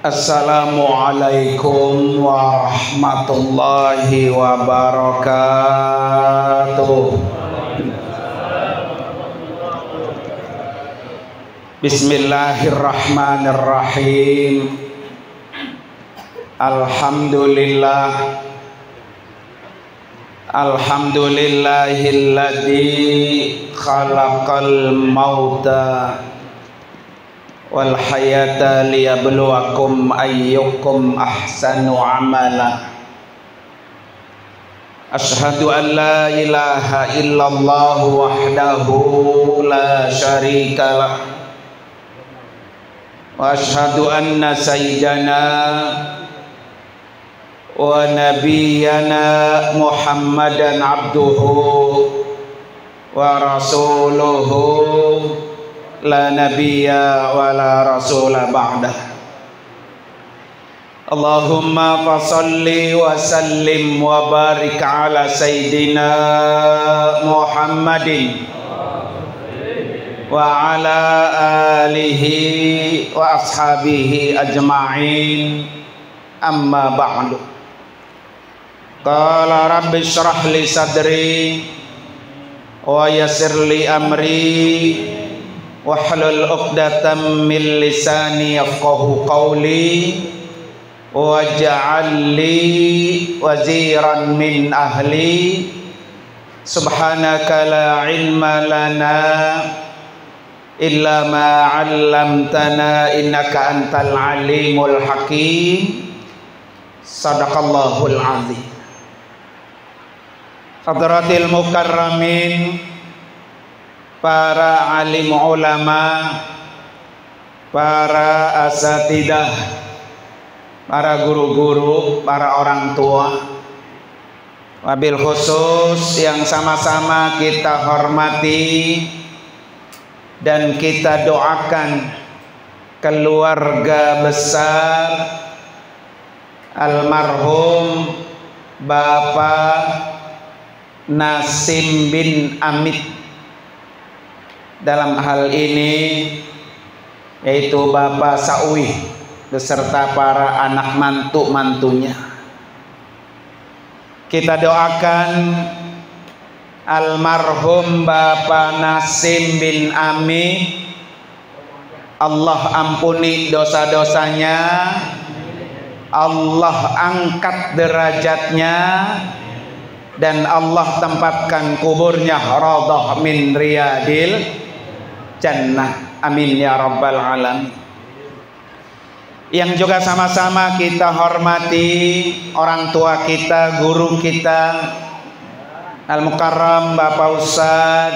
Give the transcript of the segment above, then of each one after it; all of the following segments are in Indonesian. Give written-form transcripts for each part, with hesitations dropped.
Assalamualaikum warahmatullahi wabarakatuh. Bismillahirrahmanirrahim. Alhamdulillahilladzi khalaqal mauta wal hayata liyabluwakum ayyukum ahsanu amala. Asyhadu an la ilaha illallah wahdahu la syarikalah wa asyhadu anna sayyidana wa nabiyyana Muhammadan abduhu wa rasuluhu la nabiyya wa la rasula ba'dah. Allahumma fasalli wa sallim wa barik ala sayyidina Muhammadin wa ala alihi wa ashabihi ajma'in, amma ba'du. Qala rabbi shrah li sadri wa yassir li amri wahlul 'uqdatam min lisani yafqahu qawli waj'al li waziran min ahli subhanaka la ilma lana illa ma 'allamtana innaka antal alimul hakim. Sadaqallahul azim. Hadratil mukarramin, para alim ulama, para asatidah, para guru-guru, para orang tua, wabil khusus yang sama-sama kita hormati dan kita doakan keluarga besar almarhum Bapak Nasim bin Amit. Dalam hal ini yaitu Bapak Sawi beserta para anak mantu-mantunya. Kita doakan almarhum Bapak Nasim bin Amit, Allah ampuni dosa-dosanya, Allah angkat derajatnya, dan Allah tempatkan kuburnya radhah min riyadil jannah. Amin ya rabbal alamin. Yang juga sama-sama kita hormati orang tua kita, guru kita Al-Mukarram Bapak Ustaz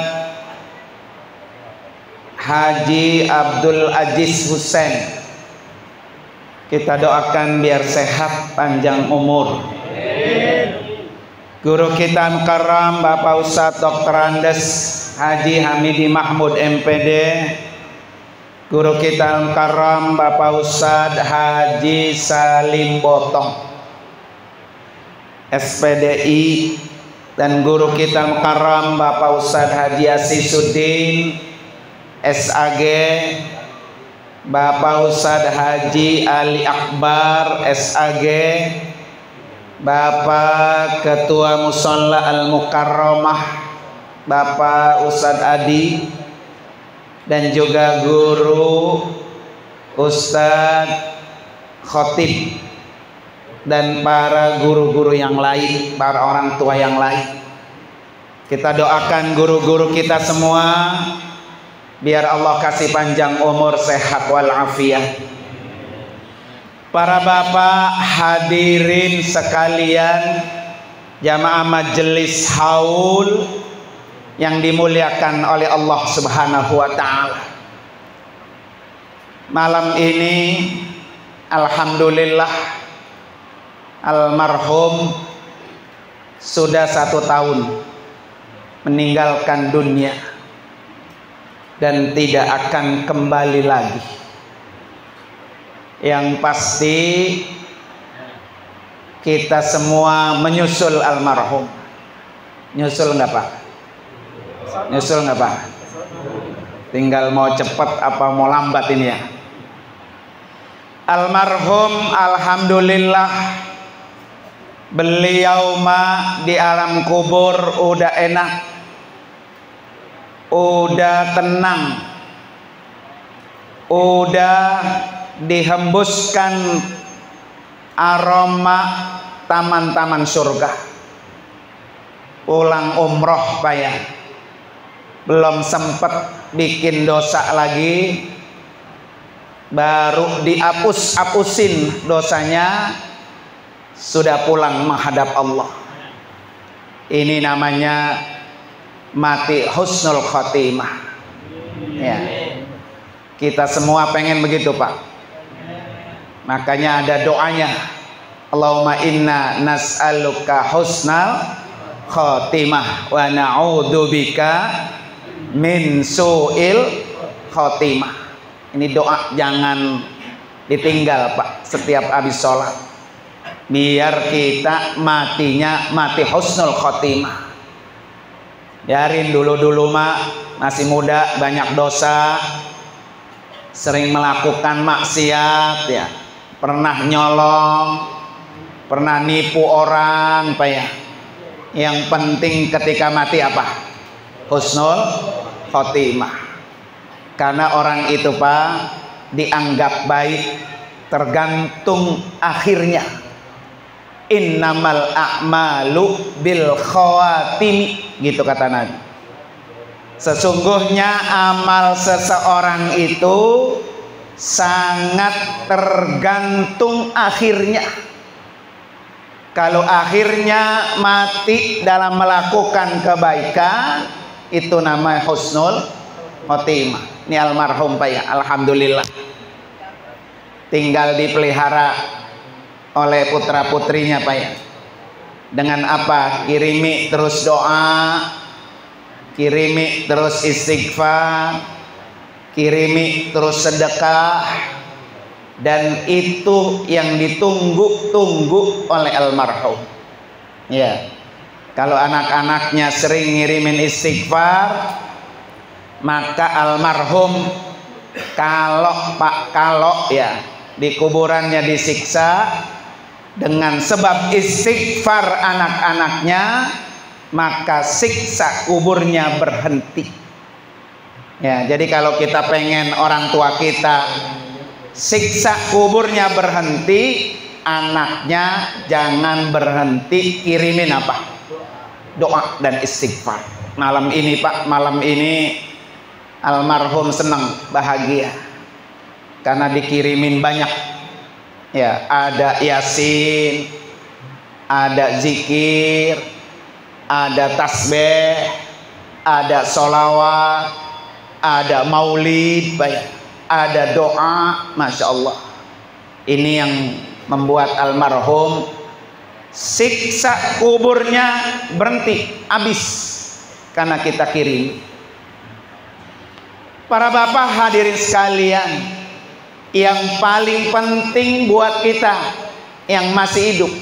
Haji Abdul Aziz Hussein. Kita doakan biar sehat, panjang umur. Guru kita Al-Mukarram Bapak Ustaz Dr. Andes Haji Hamidi Mahmud MPD. Guru kita Al-Mukarram Bapak Ustaz Haji Salim Botong SPDI, dan guru kita Al-Mukarram Bapak Ustaz Haji Asisuddin SAG, Bapak Ustaz Haji Ali Akbar SAG, Bapak Ketua Musholla Al-Mukarramah Bapak Ustaz Adi, dan juga guru Ustaz Khotib dan para guru-guru yang lain, para orang tua yang lain. Kita doakan guru-guru kita semua biar Allah kasih panjang umur, sehat walafiat. Para bapak hadirin sekalian, jamaah majelis haul yang dimuliakan oleh Allah Subhanahu wa ta'ala. Malam ini alhamdulillah almarhum sudah 1 tahun meninggalkan dunia dan tidak akan kembali lagi. Yang pasti kita semua menyusul almarhum. Nyusul nggak Pak? Nyusul nggak Pak? Tinggal mau cepat apa mau lambat ini ya. Almarhum alhamdulillah beliau mah di alam kubur udah enak, udah tenang, udah dihembuskan aroma taman-taman surga. Pulang umroh payah, belum sempet bikin dosa lagi, baru dihapus-hapusin dosanya, sudah pulang menghadap Allah. Ini namanya mati husnul khotimah. Ya, kita semua pengen begitu Pak. Makanya ada doanya, Allahumma inna nas'aluka husnal khotimah wa na'udzubika min su'il khotimah. Ini doa jangan ditinggal Pak setiap habis sholat, biar kita matinya mati husnul khotimah. Biarin dulu mah masih muda, banyak dosa, sering melakukan maksiat ya, pernah nyolong, pernah nipu orang Pak ya. Yang penting ketika mati apa? Husnul khotimah. Karena orang itu Pak dianggap baik tergantung akhirnya. Innamal a'malu bil khawatimi, gitu kata Nabi. Sesungguhnya amal seseorang itu sangat tergantung akhirnya. Kalau akhirnya mati dalam melakukan kebaikan, itu namanya husnul khotimah. Ini almarhum Pak ya, alhamdulillah tinggal dipelihara oleh putra putrinya Pak ya. Dengan apa? Kirimi terus doa, kirimi terus istighfar, kirimi terus sedekah, dan itu yang ditunggu-tunggu oleh almarhum. Ya, kalau anak-anaknya sering ngirimin istighfar, maka almarhum kalau ya di kuburannya disiksa dengan sebab istighfar anak-anaknya, maka siksa kuburnya berhenti. Ya, jadi kalau kita pengen orang tua kita siksa kuburnya berhenti, anaknya jangan berhenti kirimin apa? Doa dan istighfar. Malam ini Pak, malam ini almarhum senang, bahagia karena dikirimin banyak ya, ada yasin, ada zikir, ada tasbih, ada sholawat, ada maulid, ada doa, masya Allah. Ini yang membuat almarhum siksa kuburnya berhenti, habis karena kita kirim. Para bapak hadirin sekalian, yang paling penting buat kita yang masih hidup,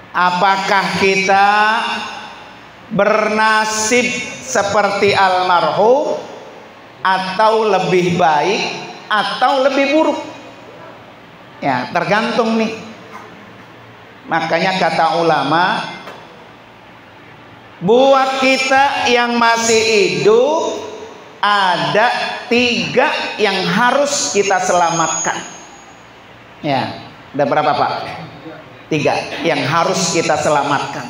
apakah kita bernasib seperti almarhum atau lebih baik atau lebih buruk? Ya, tergantung nih. Makanya kata ulama, buat kita yang masih hidup ada 3 yang harus kita selamatkan. Ya, ada berapa Pak? 3 yang harus kita selamatkan.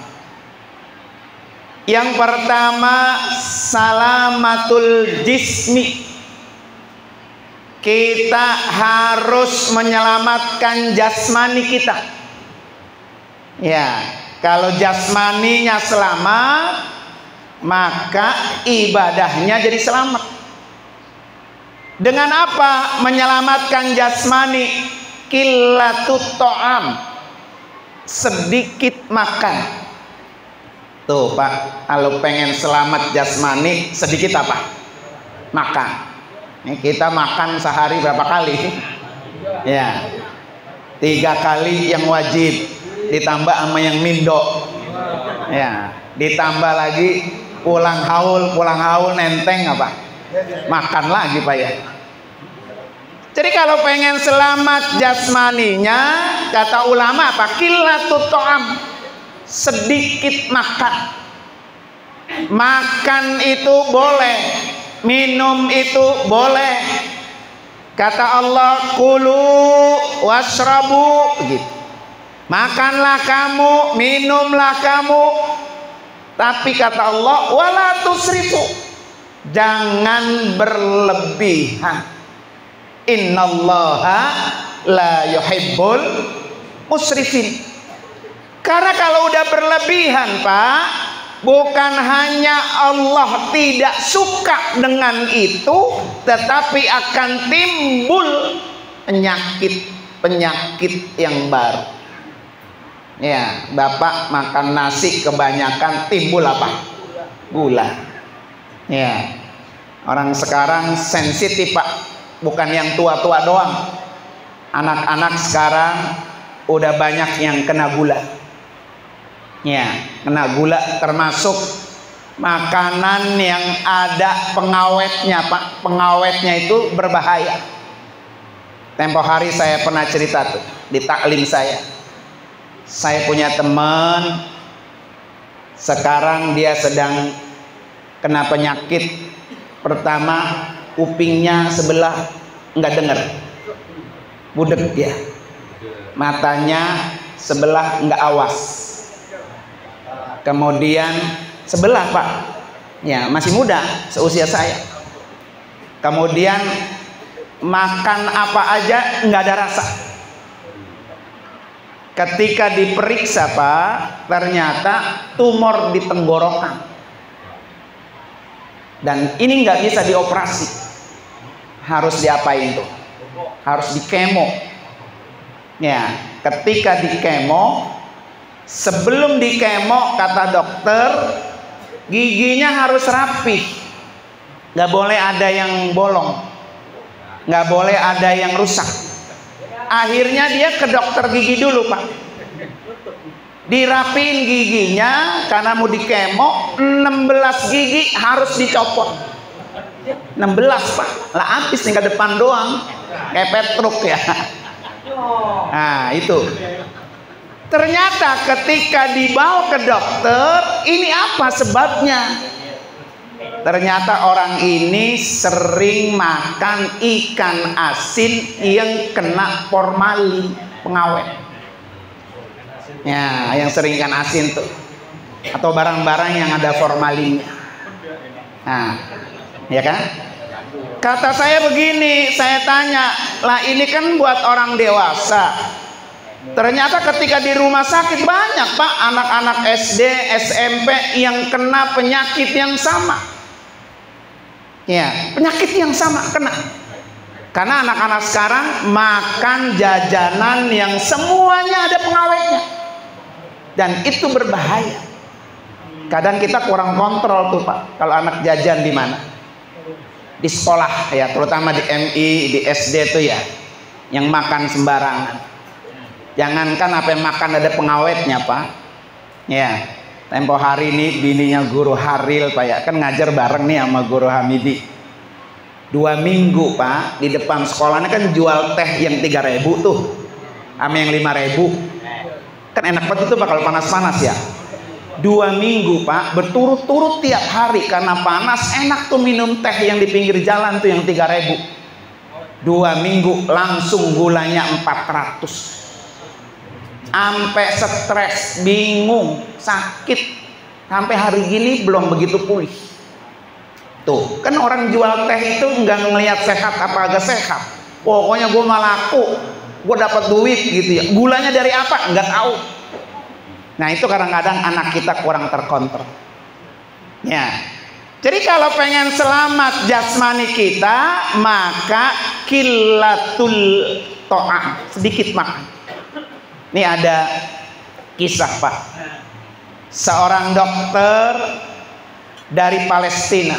Yang pertama, salamatul jismi. Kita harus menyelamatkan jasmani kita. Ya, kalau jasmaninya selamat, maka ibadahnya jadi selamat. Dengan apa menyelamatkan jasmani? Qillatut ta'am, sedikit makan. Tuh Pak, kalau pengen selamat jasmani, sedikit apa? Makan. Ini kita makan sehari berapa kali? Ya, 3 kali yang wajib, ditambah sama yang mindo. Ya, ditambah lagi pulang haul nenteng apa? Makan lagi Pak ya. Jadi Jadi kalau pengen selamat jasmaninya, kata ulama apa? Qillatut ta'am, sedikit makan. Makan itu boleh, minum itu boleh. Kata Allah, kulu washrabu, gitu. Makanlah kamu, minumlah kamu. Tapi kata Allah, wala tusrifu, jangan berlebihan. Innallaha la yuhibbul musrifin. Karena kalau udah berlebihan, Pak, bukan hanya Allah tidak suka dengan itu, tetapi akan timbul penyakit yang baru. Ya, Bapak makan nasi kebanyakan timbul apa? Gula. Ya. Orang sekarang sensitif, Pak. Bukan yang tua-tua doang. Anak-anak sekarang udah banyak yang kena gula. Ya, kena gula, termasuk makanan yang ada pengawetnya, Pak. Pengawetnya itu berbahaya. Tempo hari saya pernah cerita tuh di taklim saya. Saya punya teman, sekarang dia sedang kena penyakit. Pertama, kupingnya sebelah nggak dengar, budek ya. Matanya sebelah nggak awas. Kemudian sebelah, Pak, ya masih muda, seusia saya. Kemudian makan apa aja nggak ada rasa. Ketika diperiksa, Pak, ternyata tumor di tenggorokan. Dan ini nggak bisa dioperasi. Harus diapain tuh? Harus dikemo. Ya, ketika dikemo, sebelum dikemo kata dokter, giginya harus rapi. Nggak boleh ada yang bolong. Nggak boleh ada yang rusak. Akhirnya dia ke dokter gigi dulu, Pak. Dirapiin giginya karena mau dikemo, 16 gigi harus dicopot. 16, Pak. Lah habis tinggal depan doang. Kayak Petruk ya. Nah, itu. Ternyata ketika dibawa ke dokter, ini apa sebabnya? Ternyata orang ini sering makan ikan asin yang kena formalin, pengawet. Ya, yang sering ikan asin tuh, atau barang-barang yang ada formalinnya. Nah, ya kan? Kata saya begini, saya tanya, lah ini kan buat orang dewasa. Ternyata ketika di rumah sakit banyak, Pak, anak-anak SD, SMP yang kena penyakit yang sama. Ya, penyakit yang sama kena. Karena anak-anak sekarang makan jajanan yang semuanya ada pengawetnya. Dan itu berbahaya. Kadang kita kurang kontrol tuh, Pak, kalau anak jajan di mana? Di sekolah ya, terutama di MI, di SD tuh ya, yang makan sembarangan. Jangankan apa yang makan ada pengawetnya, Pak. Ya, tempo hari ini bininya guru Haril, Pak ya, kan ngajar bareng nih sama guru Hamidi. 2 minggu, Pak, di depan sekolahnya kan jual teh yang 3.000 tuh, sama yang 5.000. Kan enak banget itu, Pak, kalau panas-panas ya. 2 minggu, Pak, berturut-turut tiap hari karena panas, enak tuh minum teh yang di pinggir jalan tuh yang 3.000. 2 minggu langsung gulanya 400. Sampai stres, bingung, sakit, sampai hari gini belum begitu pulih. Tuh, kan orang jual teh itu nggak ngelihat sehat apa agak sehat. Pokoknya gue mah laku, gue dapat duit gitu ya. Gulanya dari apa? Nggak tahu. Nah, itu kadang-kadang anak kita kurang terkontrol. Ya. Jadi kalau pengen selamat jasmani kita, maka qillatul ta'am, sedikit makan. Ini ada kisah, Pak. Seorang dokter dari Palestina.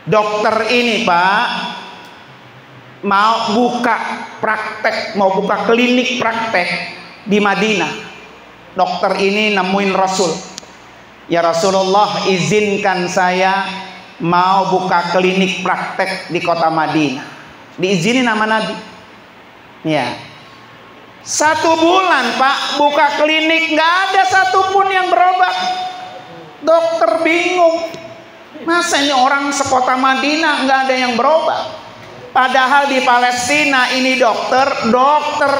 Dokter ini, Pak, mau buka praktek, mau buka klinik praktek di Madinah. Dokter ini nemuin Rasul. Ya Rasulullah, izinkan saya mau buka klinik praktek di kota Madinah. Diizinin nama Nabi. Ya. 1 bulan Pak buka klinik, nggak ada satupun yang berobat. Dokter bingung. Masa ini orang sekota Madinah nggak ada yang berobat? Padahal di Palestina ini dokter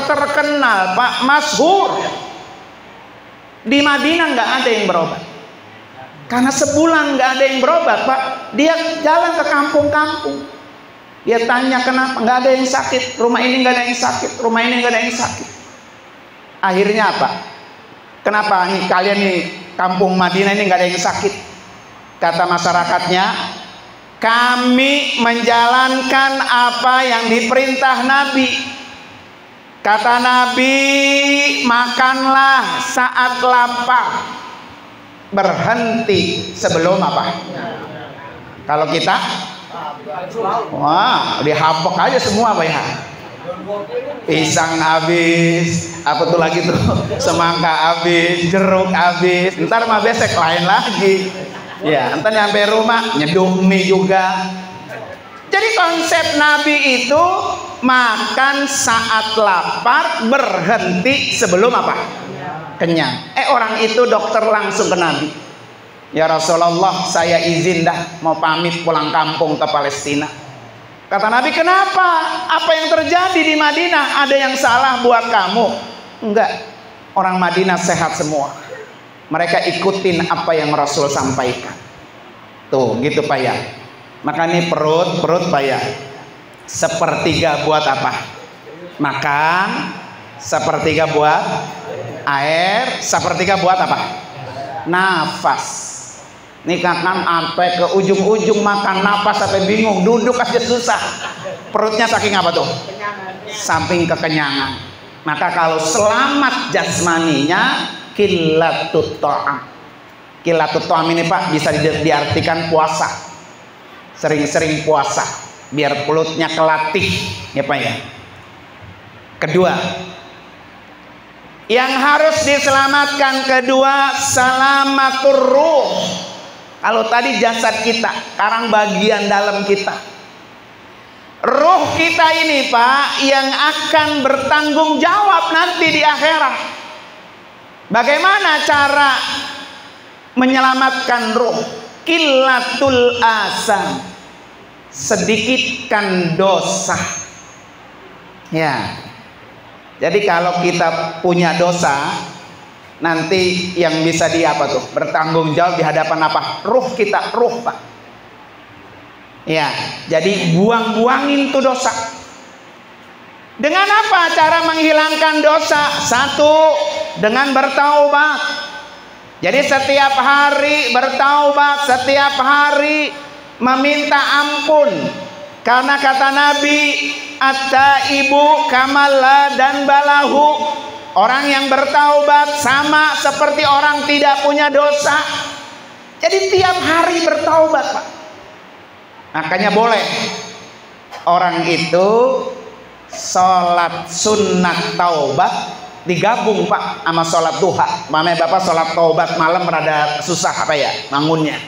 terkenal Pak, masyhur. Di Madinah nggak ada yang berobat. Karena sebulan nggak ada yang berobat Pak. Dia jalan ke kampung-kampung. Dia tanya kenapa nggak ada yang sakit. Rumah ini nggak ada yang sakit. Rumah ini nggak ada yang sakit. Akhirnya apa? Kenapa nih kalian nih kampung Madinah ini nggak ada yang sakit? Kata masyarakatnya, kami menjalankan apa yang diperintah Nabi. Kata Nabi, makanlah saat lapar, berhenti sebelum apa? Kalau kita, wah, dihabek aja semua Pak ya. Pisang habis, apa tuh lagi tuh, semangka habis, jeruk habis, ntar mah besek lain lagi. Ya, ntar nyampe rumah nyeduh mie juga. Jadi konsep Nabi itu makan saat lapar, berhenti sebelum apa? Kenyang. Orang itu dokter langsung ke Nabi. Ya Rasulullah, saya izin dah mau pamit pulang kampung ke Palestina. Kata Nabi, kenapa? Apa yang terjadi di Madinah? Ada yang salah buat kamu? Enggak. Orang Madinah sehat semua. Mereka ikutin apa yang Rasul sampaikan. Tuh, gitu Pak ya. Maka ini perut Pak ya. 1/3 buat apa? Makan. 1/3 buat air. 1/3 buat apa? Nafas. Nih kan sampai ke ujung-ujung makan nafas sampai bingung, duduk aja susah. Perutnya saking apa tuh? Samping kekenyangan. Maka kalau selamat jasmaninya, qilatut ta'am. Qilatut ta'am ini Pak bisa diartikan puasa. Sering-sering puasa biar perutnya kelatih ya Pak ya. Kedua, yang harus diselamatkan kedua, salamatur ruh. Kalau tadi jasad kita, sekarang bagian dalam kita. Ruh kita ini Pak yang akan bertanggung jawab nanti di akhirat. Bagaimana cara menyelamatkan ruh? Qillatul asam. Sedikitkan dosa. Ya. Jadi kalau kita punya dosa, nanti yang bisa bertanggung jawab di hadapan apa? Ruh kita, ruh Pak. Ya, jadi buang-buangin tuh dosa. Dengan apa cara menghilangkan dosa? 1, dengan bertaubat. Jadi setiap hari bertaubat, setiap hari meminta ampun. Karena kata Nabi, at-taibu kamalla dan balahu. Orang yang bertaubat sama seperti orang tidak punya dosa. Jadi tiap hari bertaubat Pak. Makanya boleh orang itu sholat sunat taubat digabung Pak sama sholat duha. Mamanya Bapak sholat taubat malam rada susah apa ya bangunnya.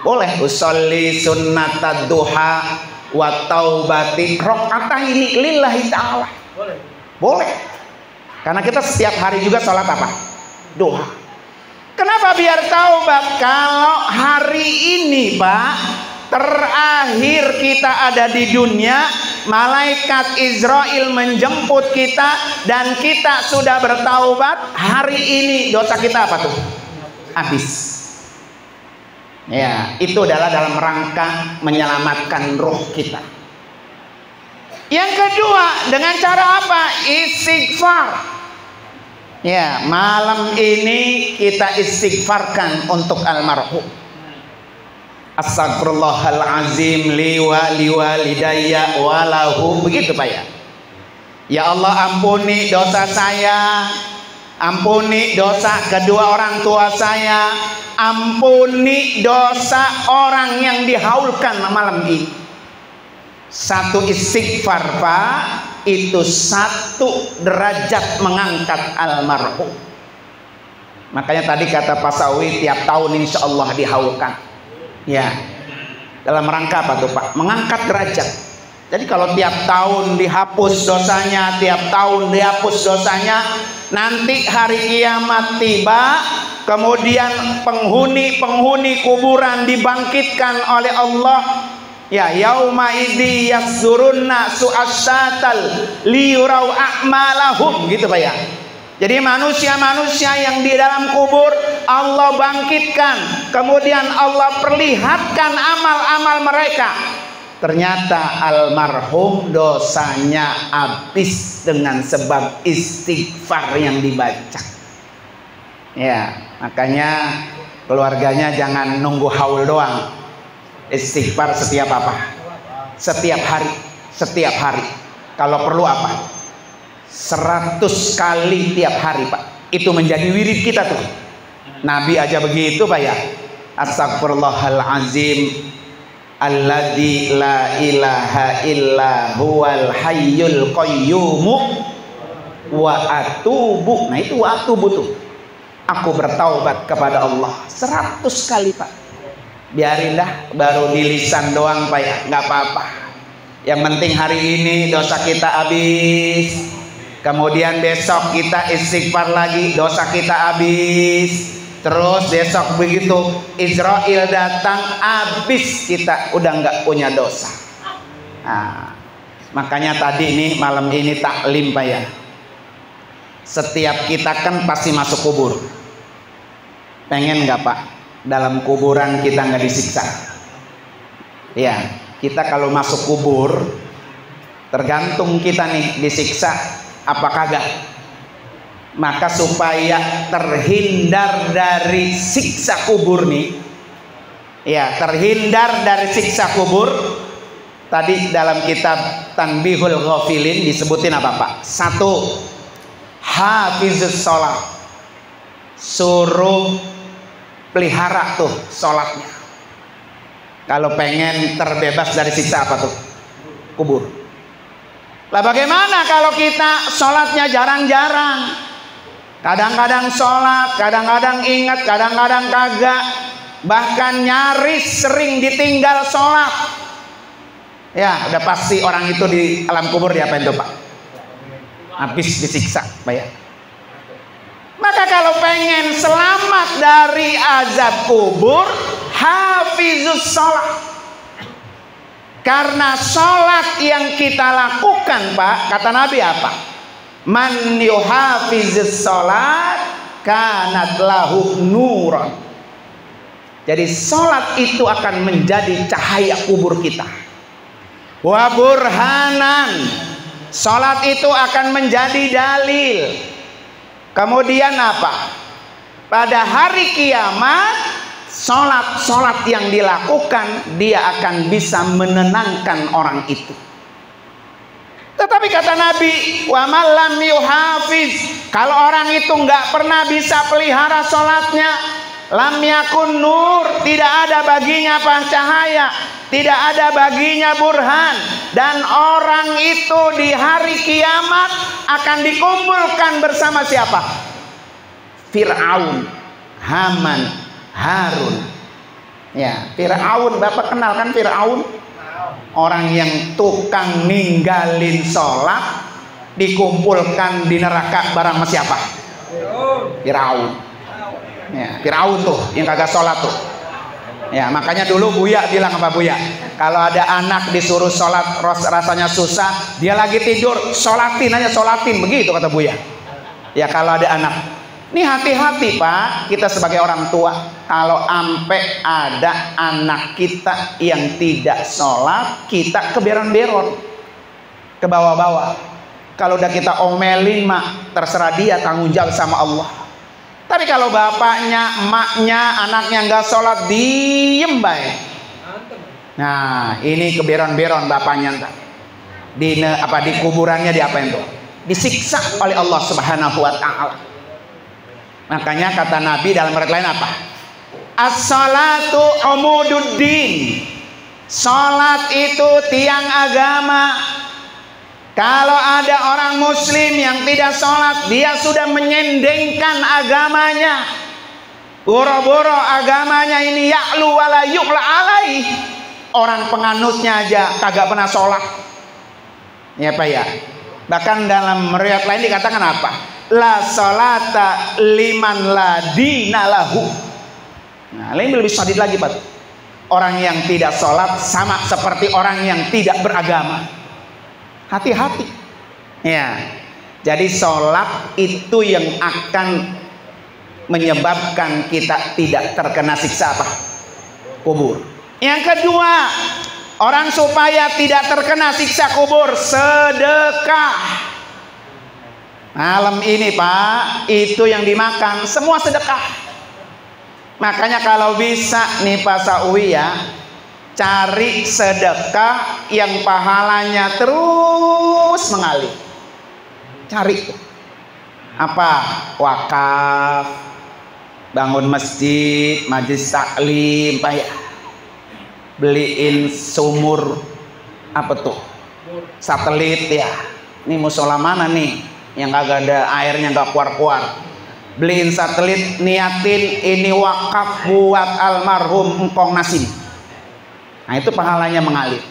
Boleh usolli sunnat duha wa taubati rakaataini lillahi ta'ala. Boleh. Karena kita setiap hari juga sholat apa? Duha. Kenapa biar taubat? Kalau hari ini Pak terakhir kita ada di dunia, malaikat Israel menjemput kita dan kita sudah bertaubat, hari ini dosa kita apa tuh? Habis. Ya, itu adalah dalam rangka menyelamatkan ruh kita. Yang kedua, dengan cara apa? Istighfar. Ya, malam ini kita istighfarkan untuk almarhum. Astagfirullahalazim li walidayya walahu. Begitu Pak ya. Ya Allah, ampuni dosa saya, ampuni dosa kedua orang tua saya, ampuni dosa orang yang dihaulkan malam ini. 1 istighfar Pak, itu 1 derajat mengangkat almarhum. Makanya tadi kata Pak Sawi, tiap tahun insya Allah dihaulkan. Ya, dalam rangka apa tuh Pak? Mengangkat derajat. Jadi kalau tiap tahun dihapus dosanya, tiap tahun dihapus dosanya, nanti hari kiamat tiba, kemudian penghuni kuburan dibangkitkan oleh Allah. Ya, yauma idzi yasurunna su'asyatal liyurau a'malahum, gitu Pak ya. Jadi manusia-manusia yang di dalam kubur Allah bangkitkan, kemudian Allah perlihatkan amal-amal mereka. Ternyata almarhum dosanya habis dengan sebab istighfar yang dibaca. Ya, makanya keluarganya jangan nunggu haul doang. Istighfar setiap apa? Setiap hari, setiap hari. Kalau perlu apa? 100 kali tiap hari, Pak. Itu menjadi wirid kita tuh. Nabi aja begitu, Pak ya. Astagfirullahalazim alladzi la ilaha illa huwal hayyul qayyum wa atubu. Nah itu wa atubu tuh. Aku bertaubat kepada Allah 100 kali, Pak. Biarin dah, baru di lisan doang Pak ya, nggak apa-apa. Yang penting hari ini dosa kita habis. Kemudian besok kita istighfar lagi, dosa kita habis. Terus besok begitu Israel datang, habis kita udah nggak punya dosa. Nah, makanya tadi nih malam ini taklim Pak ya. Setiap kita kan pasti masuk kubur. Pengen nggak Pak dalam kuburan kita nggak disiksa? Ya, kita kalau masuk kubur tergantung kita nih disiksa apa kagak. Maka supaya terhindar dari siksa kubur nih, ya terhindar dari siksa kubur, tadi dalam kitab Tanbihul Ghafilin disebutin apa Pak? 1, hafizus sholat, suruh pelihara tuh sholatnya. Kalau pengen terbebas dari siksa apa tuh? Kubur. Lah bagaimana kalau kita sholatnya jarang-jarang? Kadang-kadang sholat, kadang-kadang ingat, kadang-kadang kagak. Bahkan nyaris sering ditinggal sholat. Ya udah pasti orang itu di alam kubur diapain tuh Pak? Habis disiksa Pak ya. Maka kalau pengen selamat dari azab kubur, hafizus sholat. Karena sholat yang kita lakukan Pak, kata Nabi apa? Man yuhafizus sholat kanat lahu nuran. Jadi sholat itu akan menjadi cahaya kubur kita. Wa burhanan, sholat itu akan menjadi dalil. Kemudian apa? Pada hari kiamat, sholat yang dilakukan dia akan bisa menenangkan orang itu. Tetapi kata Nabi, wa man lam yuhafiz, kalau orang itu nggak pernah bisa pelihara sholatnya, lam yakun nur, tidak ada baginya cahaya, tidak ada baginya burhan, dan orang itu di hari kiamat akan dikumpulkan bersama siapa? Fir'aun, Haman, Harun. Ya, Fir'aun, Bapak kenal kan Fir'aun? Orang yang tukang ninggalin sholat dikumpulkan di neraka bareng sama siapa? Fir'aun. Ya, Fir'aun tuh yang kagak sholat tuh. Ya, makanya dulu Buya bilang apa Buya? Kalau ada anak disuruh sholat rasanya susah, dia lagi tidur, sholatin aja, sholatin, begitu kata Buya. Ya kalau ada anak, ini hati-hati Pak, kita sebagai orang tua, kalau ampe ada anak kita yang tidak sholat, kita keberon-beron, ke bawah-bawah. Kalau udah kita omelin mak, terserah dia, tanggung jawab sama Allah. Tapi kalau bapaknya, emaknya, anaknya nggak sholat, diem baik. Nah ini keberon-beron bapaknya entah. Di kuburannya diapain tuh? Disiksa oleh Allah Subhanahu wa Ta'ala. Makanya kata Nabi dalam riwayat lain apa? As-salatu umududdin. Salat itu tiang agama. Kalau ada orang muslim yang tidak sholat, dia sudah menyendengkan agamanya. Boro-boro agamanya ini ya'lu wala yu'la alaih. Orang penganutnya aja kagak pernah sholat. Ya Pak ya. Bahkan dalam riwayat lain dikatakan apa? La salata liman la dina lahu. Nah, ini lebih sadid lagi Pak. Orang yang tidak sholat sama seperti orang yang tidak beragama. Hati-hati. Ya. Jadi sholat itu yang akan menyebabkan kita tidak terkena siksa apa? Kubur. Yang kedua, orang supaya tidak terkena siksa kubur, sedekah. Malam ini Pak, itu yang dimakan semua sedekah. Makanya kalau bisa nih Pak Sawi ya, cari sedekah yang pahalanya terus mengalir. Cari apa? Wakaf, bangun masjid, majelis taklim Pak ya. Beliin sumur apa tuh? Satelit ya. Ini musola mana nih yang kagak ada airnya, nggak kuar-kuar? Beliin satelit, niatin ini wakaf buat almarhum Engkong Nasim. Nah itu pahalanya mengalir.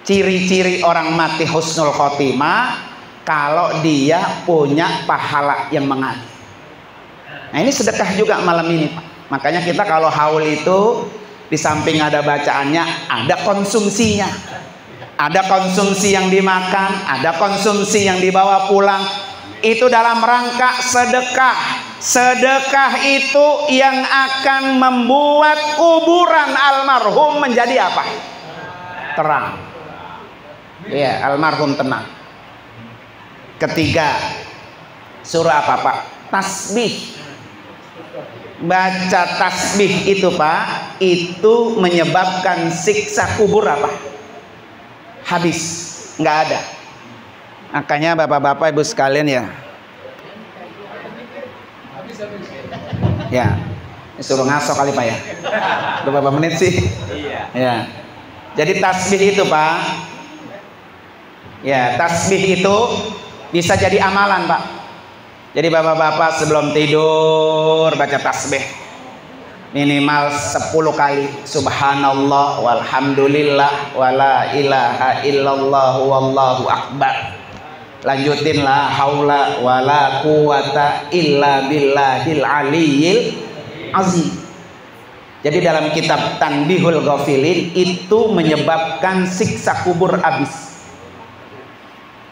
Ciri-ciri orang mati husnul khotimah kalau dia punya pahala yang mengalir. Nah ini sedekah juga malam ini Pak. Makanya kita kalau haul itu di samping ada bacaannya, ada konsumsinya. Ada konsumsi yang dimakan, ada konsumsi yang dibawa pulang. Itu dalam rangka sedekah. Sedekah itu yang akan membuat kuburan almarhum menjadi apa? Terang. Iya, almarhum tenang. Ketiga, surah apa Pak? Tasbih. Baca tasbih itu Pak, itu menyebabkan siksa kubur apa? Habis, nggak ada. Makanya bapak-bapak ibu sekalian ya, ya suruh ngasok kali Pak ya. Berapa menit sih? Ya. Jadi tasbih itu Pak, ya tasbih itu bisa jadi amalan Pak. Jadi bapak-bapak sebelum tidur baca tasbih minimal 10 kali. Subhanallah walhamdulillah wala ilaha illallah wallahu akbar. Lanjutin la haula wala quwata illa billahil aliyyil azim. Jadi dalam kitab Tanbihul Ghafilin itu menyebabkan siksa kubur habis.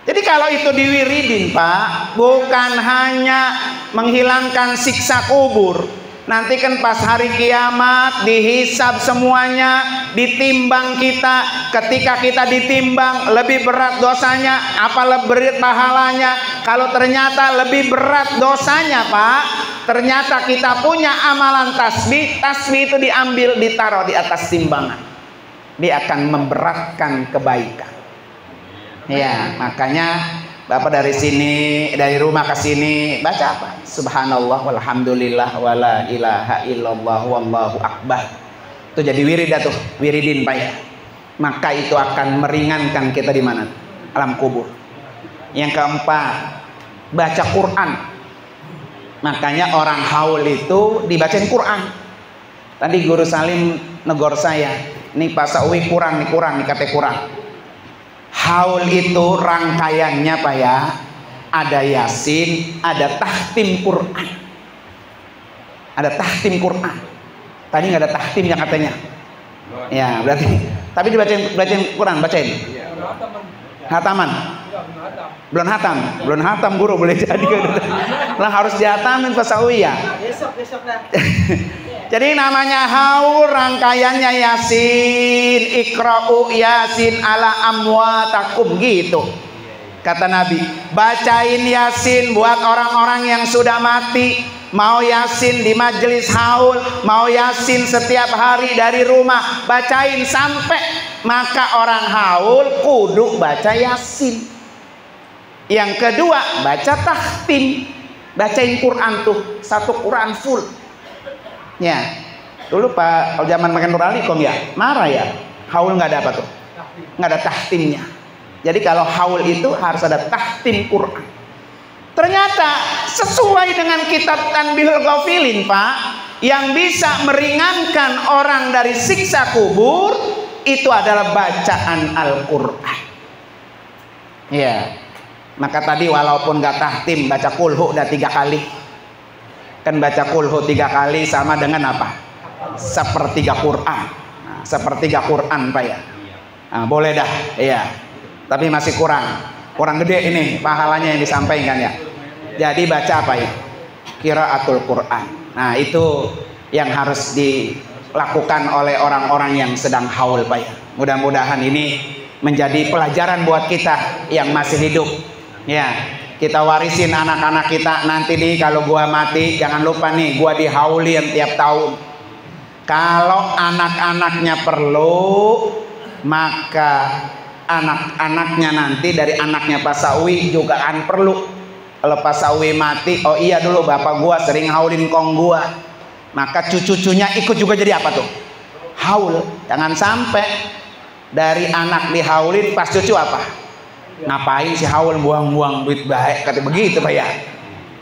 Jadi kalau itu diwiridin Pak, bukan hanya menghilangkan siksa kubur. Nanti kan pas hari kiamat dihisab semuanya, ditimbang kita. Ketika kita ditimbang, lebih berat dosanya apa lebih berat pahalanya? Kalau ternyata lebih berat dosanya Pak, ternyata kita punya amalan tasbih. Tasbih itu diambil, ditaruh di atas timbangan. Dia akan memberatkan kebaikan. Ya, makanya Bapak dari sini, dari rumah ke sini baca apa? Subhanallah walhamdulillah wala ilaha illallah wallahu akbar. Itu jadi wirid tuh, wiridin Pak ya. Maka itu akan meringankan kita di mana? Alam kubur. Yang keempat, baca Quran. Makanya orang haul itu dibacain Quran. Tadi Guru Salim negor saya, nih Pak Sawi kurang nih kata kurang. Haul itu rangkaiannya Pak ya, ada Yasin, ada tahtim Quran. Ada tahtim Quran. Tadi nggak ada tahtimnya katanya. Ya berarti. Tapi dibacain Quran, bacain. Hataman. Belum hatam Guru, boleh jadi. Lah harus dihatamin Pak Sawi ya. Besok dah. Jadi namanya haul rangkaiannya Yasin, Iqra'u Yasin ala amwatakum gitu. Kata Nabi, bacain Yasin buat orang-orang yang sudah mati. Mau Yasin di majelis haul, mau Yasin setiap hari dari rumah, bacain sampai maka orang haul kudu baca Yasin. Yang kedua, baca tahtim. Bacain Quran tuh, satu Quran full. Ya, dulu Pak, kalau zaman makan Nur Ali ya, marah ya. Haul nggak ada apa tuh, nggak ada tahtimnya. Jadi kalau haul itu harus ada tahtim Quran. Ternyata sesuai dengan kitab Tanbihul Ghafilin Pak, yang bisa meringankan orang dari siksa kubur itu adalah bacaan Al-Quran. Ya, maka tadi walaupun gak tahtim baca kulhu udah 3 kali. Kan baca kulhu 3 kali sama dengan apa? Sepertiga Quran. Nah, sepertiga Quran Pak ya. Nah, boleh dah, iya. Tapi masih kurang gede ini pahalanya yang disampaikan ya. Jadi baca apa ya? Qiraatul Quran. Nah, itu yang harus dilakukan oleh orang-orang yang sedang haul Pak ya. Mudah-mudahan ini menjadi pelajaran buat kita yang masih hidup. Ya, kita warisin anak-anak kita nanti nih kalau gua mati jangan lupa nih gua dihaulin tiap tahun. Kalau anak-anaknya perlu, maka anak-anaknya nanti dari anaknya Pak Sawi juga akan perlu. Kalau Pak Sawi mati, oh iya dulu bapak gua sering haulin kong gua, maka cucu-cucunya ikut juga jadi apa tuh? Haul. Jangan sampai dari anak dihaulin pas cucu apa? Ngapain si haul buang-buang duit baik, kata begitu Pak ya.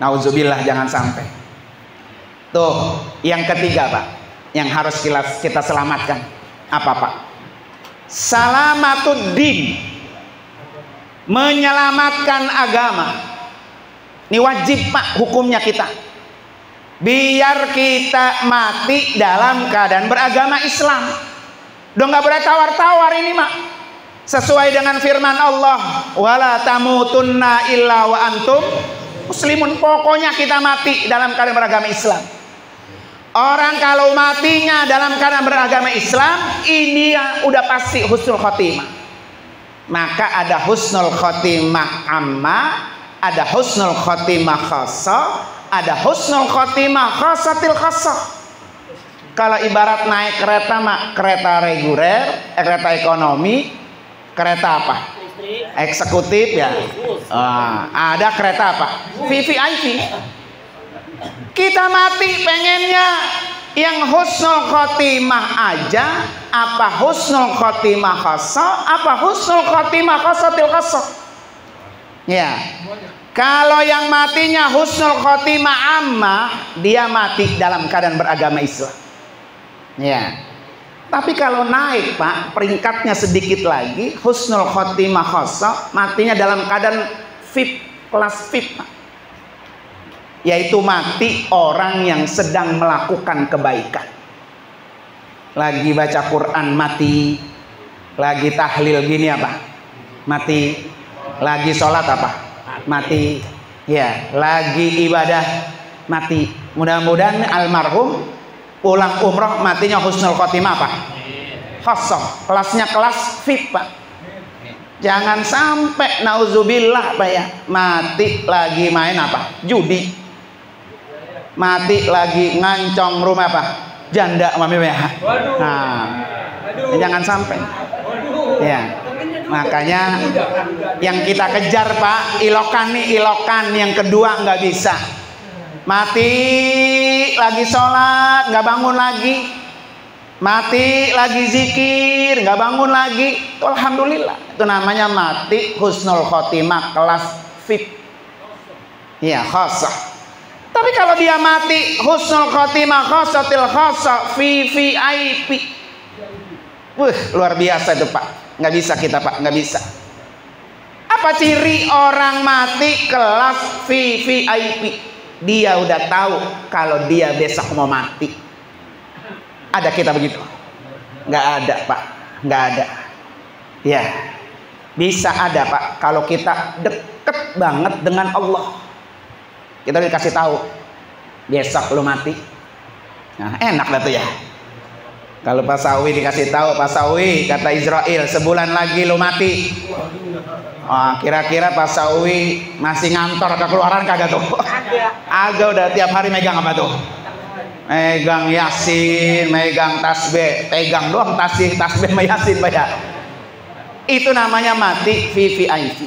Nauzubillah, jangan sampai. Tuh, yang ketiga Pak, yang harus kita selamatkan apa Pak? Salamatud-din, menyelamatkan agama. Ini wajib Pak hukumnya kita. Biar kita mati dalam keadaan beragama Islam. Udah nggak boleh tawar-tawar ini Mak. Sesuai dengan firman Allah, wala tamutunna illa wa antum muslimun. Pokoknya kita mati dalam keadaan beragama Islam. Orang kalau matinya dalam keadaan beragama Islam, ini udah pasti husnul khotimah. Maka ada husnul khotimah amma, ada husnul khotimah khassa, ada husnul khotimah khassatil khassah. Kalau ibarat naik kereta Mak, kereta reguler, kereta ekonomi, kereta apa? Eksekutif ya. Ada kereta apa? VVIP. Kita mati pengennya yang husnul khotimah aja, apa husnul khotimah khassa, apa husnul khotimah khassatil khassah. Ya. Kalau yang matinya husnul khotimah ammah, dia mati dalam keadaan beragama Islam. Ya. Tapi kalau naik Pak, peringkatnya sedikit lagi, husnul khotimah khassa, matinya dalam keadaan VIP, kelas VIP Pak. Yaitu mati orang yang sedang melakukan kebaikan. Lagi baca Quran mati, lagi tahlil gini apa? Mati. Lagi sholat apa? Mati. Ya, lagi ibadah mati. Mudah-mudahan almarhum pulang umroh matinya husnul khotimah apa? Khassah. Kelasnya kelas VIP Pak. Jangan sampai nauzubillah Pak ya, mati lagi main apa? Judi. Mati lagi ngancong rumah apa? Janda mami ya. Nah, jangan sampai. Ya. Makanya yang kita kejar Pak, ilokan nih, ilokan yang kedua nggak bisa. Mati lagi sholat nggak bangun lagi, mati lagi zikir nggak bangun lagi, alhamdulillah, itu namanya mati husnul khotimah kelas VIP. Ya, khassah. Tapi kalau dia mati husnul khotimah khassatil khassah VVIP, luar biasa itu Pak. Nggak bisa kita Pak, nggak bisa. Apa ciri orang mati kelas VVIP? Dia udah tahu kalau dia besok mau mati. Ada kita begitu? Nggak ada Pak, nggak ada. Ya, bisa ada Pak kalau kita deket banget dengan Allah. Kita dikasih tahu besok lu mati. Nah, enak dah tuh ya. Kalau Pak Sawi dikasih tahu, Pak Sawi kata Israel sebulan lagi lu mati. Kira-kira Pak Sawi masih ngantor kekeluaran kagak tuh? Agak udah tiap hari megang apa tuh? Megang Yasin, megang tasbih, pegang doang tasbih sama Yasin Pak ya. Itu namanya mati VVIP.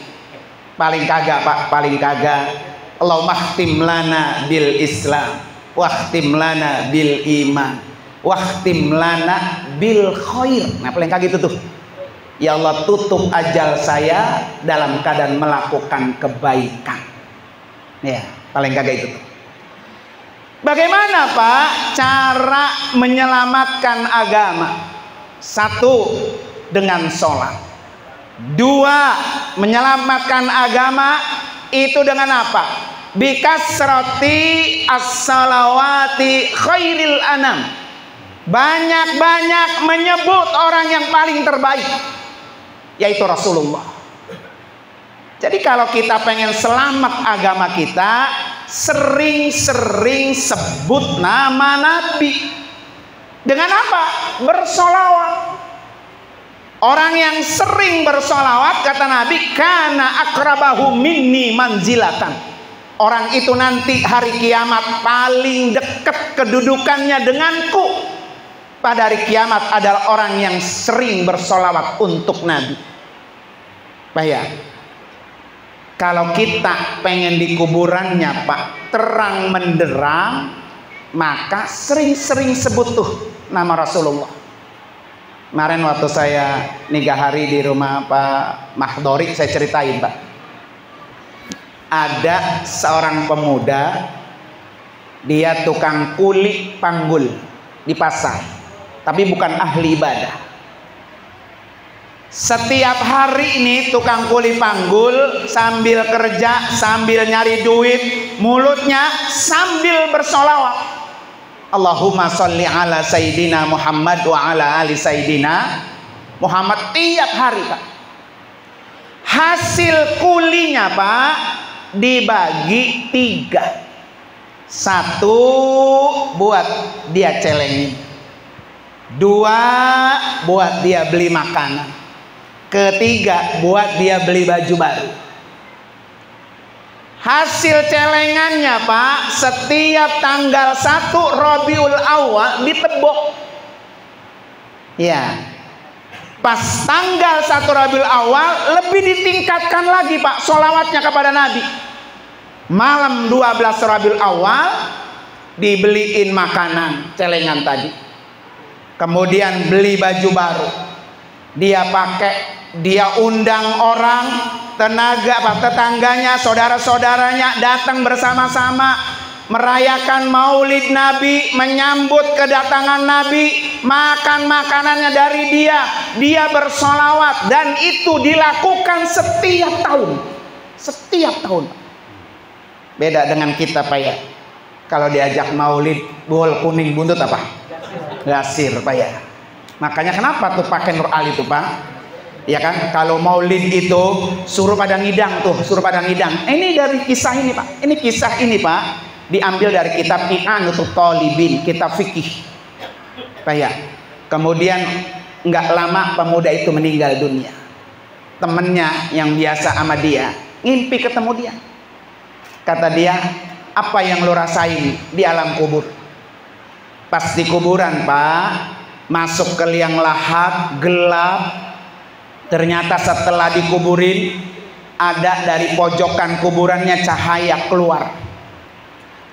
Paling kagak Pak, paling kagak. Allahumma khtim lana bil Islam, wakhtim lana bil iman, wakhtim lana bil khair. Nah paling kagak itu tuh. Ya Allah, tutup ajal saya dalam keadaan melakukan kebaikan. Ya, paling kagak itu tuh. Bagaimana Pak cara menyelamatkan agama? Satu, dengan sholat. Dua, menyelamatkan agama itu dengan apa? Bikasrati as-salawati khairil anam. Banyak-banyak menyebut orang yang paling terbaik, yaitu Rasulullah. Jadi kalau kita pengen selamat agama kita, sering-sering sebut nama Nabi. Dengan apa? Bersolawat. Orang yang sering bersolawat, kata Nabi, kana akrabahu minni manzilatan. Orang itu nanti hari kiamat paling dekat kedudukannya denganku. Pada hari kiamat adalah orang yang sering bersolawat untuk Nabi. Bayar. Kalau kita pengen di kuburannya Pak terang menderang, maka sering-sering sebut tuh nama Rasulullah. Kemarin waktu saya nikah hari di rumah Pak Mahdori, saya ceritain Pak. Ada seorang pemuda, dia tukang kuli panggul di pasar, tapi bukan ahli ibadah. Setiap hari ini tukang kuli panggul sambil kerja, sambil nyari duit, mulutnya sambil bersolawat. Allahumma sholli ala Sayyidina Muhammad wa ala ali Sayyidina Muhammad tiap hari Pak. Hasil kulinya Pak dibagi 3. 1 buat dia celengin, 2 buat dia beli makanan, 3 buat dia beli baju baru. Hasil celengannya Pak, setiap tanggal 1 Rabiul Awal ditebok. Ya, pas tanggal 1 Rabiul Awal lebih ditingkatkan lagi Pak sholawatnya kepada Nabi. Malam 12 Rabiul Awal dibeliin makanan celengan tadi, kemudian beli baju baru, dia pakai. Dia undang orang, tetangganya, saudara-saudaranya datang bersama-sama merayakan Maulid Nabi, menyambut kedatangan Nabi, makan makanannya dari dia, dia bersolawat, dan itu dilakukan setiap tahun. Setiap tahun. Beda dengan kita Pak ya. Kalau diajak Maulid, bol kuning buntut apa? Gasir Pak ya. Makanya kenapa tuh pakai Nur Ali tuh Pak? Ya kan, kalau maulid itu suruh pada ngidang tuh, suruh pada ngidang. Ini dari kisah ini Pak. Ini kisah ini Pak diambil dari kitab I'anatul Talibin, kitab fikih. Pak ya. Kemudian nggak lama pemuda itu meninggal dunia. Temennya yang biasa sama dia ngimpi ketemu dia. Kata dia, apa yang lo rasain di alam kubur? Pas di kuburan Pak, masuk ke liang lahat gelap. Ternyata setelah dikuburin, ada dari pojokan kuburannya cahaya keluar.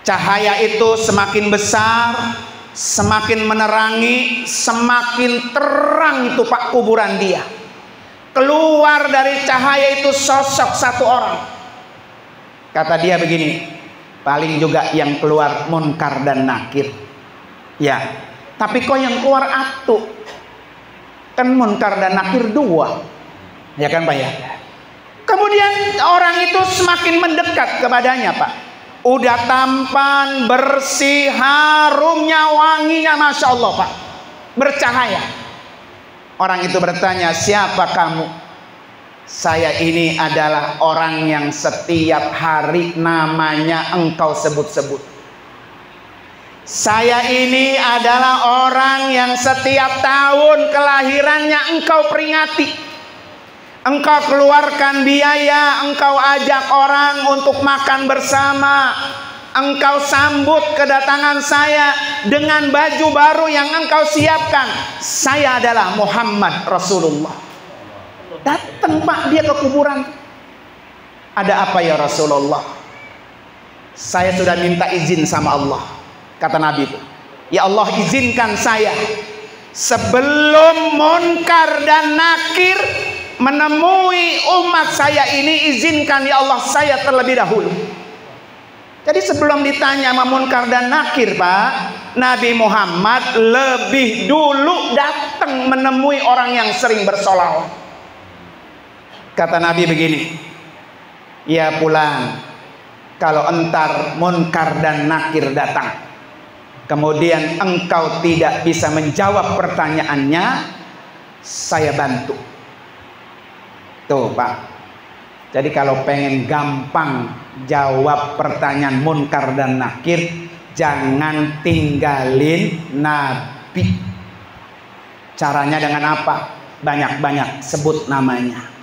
Cahaya itu semakin besar, semakin menerangi, semakin terang itu Pak kuburan dia. Keluar dari cahaya itu sosok satu orang. Kata dia begini, paling juga yang keluar Munkar dan Nakir. Ya, tapi kok yang keluar atu? Kan Munkar dan Nakir 2, ya kan Pak ya. Kemudian orang itu semakin mendekat kepadanya Pak. Udah tampan, bersih, harumnya, wanginya, masya Allah Pak, bercahaya. Orang itu bertanya, siapa kamu? Saya ini adalah orang yang setiap hari namanya engkau sebut-sebut. Saya ini adalah orang yang setiap tahun kelahirannya engkau peringati. Engkau keluarkan biaya, engkau ajak orang untuk makan bersama, engkau sambut kedatangan saya dengan baju baru yang engkau siapkan. Saya adalah Muhammad Rasulullah. Datang Pak dia ke kuburan. Ada apa ya Rasulullah? Saya sudah minta izin sama Allah. Kata Nabi itu, ya Allah izinkan saya sebelum Munkar dan Nakir menemui umat saya ini, izinkan ya Allah saya terlebih dahulu. Jadi sebelum ditanya sama Munkar dan Nakir Pak, Nabi Muhammad lebih dulu datang menemui orang yang sering bersolawat. Kata Nabi begini, ya pulang, kalau entar munkar dan nakir datang, kemudian engkau tidak bisa menjawab pertanyaannya, saya bantu. Tuh Pak, jadi kalau pengen gampang jawab pertanyaan munkar dan nakir, jangan tinggalin Nabi. Caranya dengan apa? Banyak-banyak sebut namanya.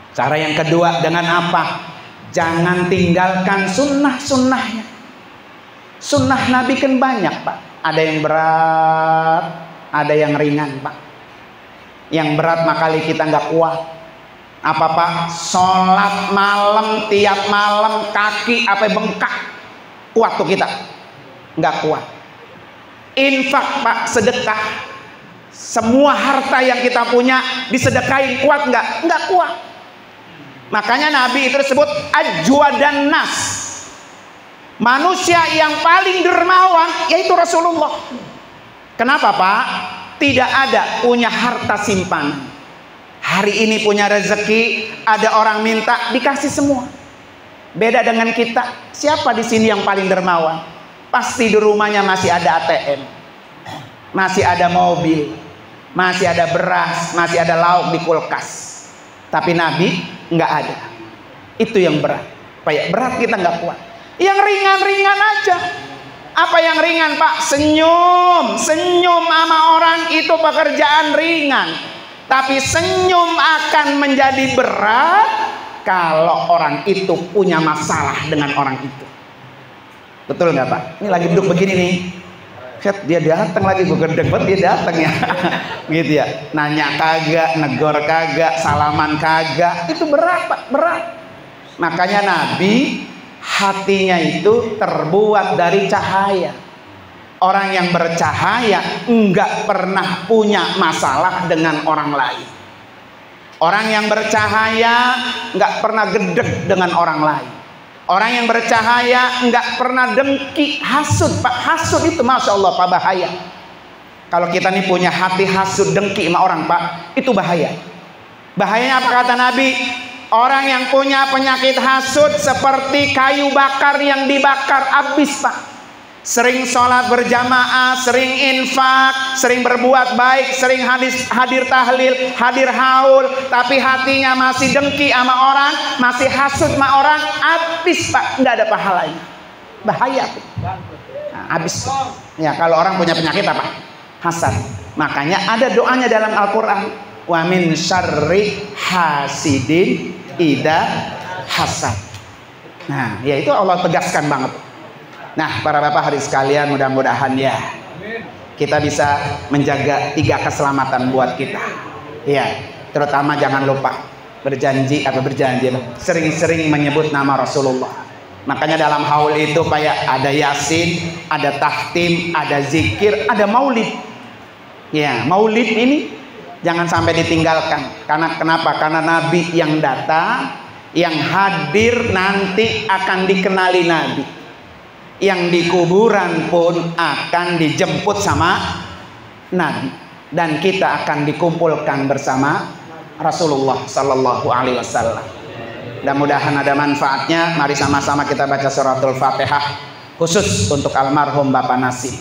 Cara yang kedua dengan apa? Jangan tinggalkan sunnah-sunnahnya. Sunnah Nabi kan banyak Pak. Ada yang berat, ada yang ringan Pak. Yang berat makanya kita nggak kuat. Apa Pak? Sholat malam tiap malam kaki apa bengkak. Kuat tuh kita? Nggak kuat. Infak Pak, sedekah. Semua harta yang kita punya disedekain, kuat nggak? Nggak kuat. Makanya Nabi itu disebut ajwadan nas, manusia yang paling dermawan yaitu Rasulullah. Kenapa Pak? Tidak ada punya harta simpanan. Hari ini punya rezeki, ada orang minta dikasih semua. Beda dengan kita. Siapa di sini yang paling dermawan? Pasti di rumahnya masih ada ATM, masih ada mobil, masih ada beras, masih ada lauk di kulkas. Tapi Nabi nggak ada. Itu yang berat. Kayak berat kita nggak kuat. Yang ringan-ringan aja. Apa yang ringan Pak? Senyum. Senyum sama orang itu pekerjaan ringan. Tapi senyum akan menjadi berat kalau orang itu punya masalah dengan orang itu. Betul nggak Pak? Ini lagi duduk begini nih. Dia datang lagi, gue gedeng banget dia datang ya. Gitu ya. Nanya kagak, negor kagak, salaman kagak. Itu berat Pak, berat. Makanya Nabi hatinya itu terbuat dari cahaya. Orang yang bercahaya enggak pernah punya masalah dengan orang lain. Orang yang bercahaya enggak pernah gedeg dengan orang lain. Orang yang bercahaya enggak pernah dengki, hasud Pak. Hasud itu Masya Allah Pak, bahaya. Kalau kita nih punya hati hasud, dengki sama orang Pak, itu bahaya. Bahayanya apa kata Nabi? Orang yang punya penyakit hasud seperti kayu bakar yang dibakar habis Pak. Sering sholat berjamaah, sering infak, sering berbuat baik, sering hadir tahlil, hadir haul, tapi hatinya masih dengki sama orang, masih hasud sama orang, habis Pak, nggak ada pahalanya. Bahaya tuh. Nah, habis. Ya, kalau orang punya penyakit apa? Hasad. Makanya ada doanya dalam Al-Quran. Wa min syarri hasidin idza hasad. Nah, ya itu Allah tegaskan banget. Nah, para bapak hari sekalian, mudah-mudahan ya kita bisa menjaga 3 keselamatan buat kita. Ya, terutama jangan lupa sering-sering menyebut nama Rasulullah. Makanya dalam haul itu kayak ada yasin, ada tahtim, ada zikir, ada maulid. Ya, maulid ini jangan sampai ditinggalkan. Karena kenapa? Karena Nabi yang datang, yang hadir nanti akan dikenali Nabi. Yang di kuburan pun akan dijemput sama Nabi, dan kita akan dikumpulkan bersama Rasulullah Sallallahu Alaihi Wasallam. Mudah-mudahan ada manfaatnya. Mari sama-sama kita baca suratul Fatihah khusus untuk almarhum Bapak Nasim.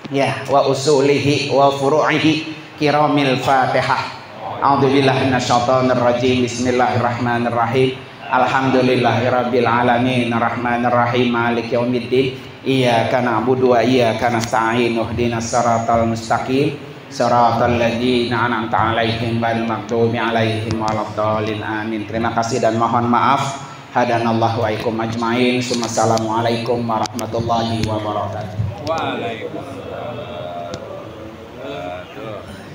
Ya, wa usulihi wa furu'ihi kiramil Fatihah. A'udzubillahi minasyaitonir rajim. Bismillahirrahmanirrahim. Alhamdulillahirabbil alamin arrahmanir rahim maliki yaumiddin iyyaka na'budu wa iyyaka nasta'in ihdinas siratal mustaqim siratal ladzina an'amta 'alaihim ghairil maghdubi 'alaihim waladdallin amin. Terima kasih dan mohon maaf. Hadanallahu wa ikum ajmain. Assalamualaikum warahmatullahi wabarakatuh. Waalaikumsalam.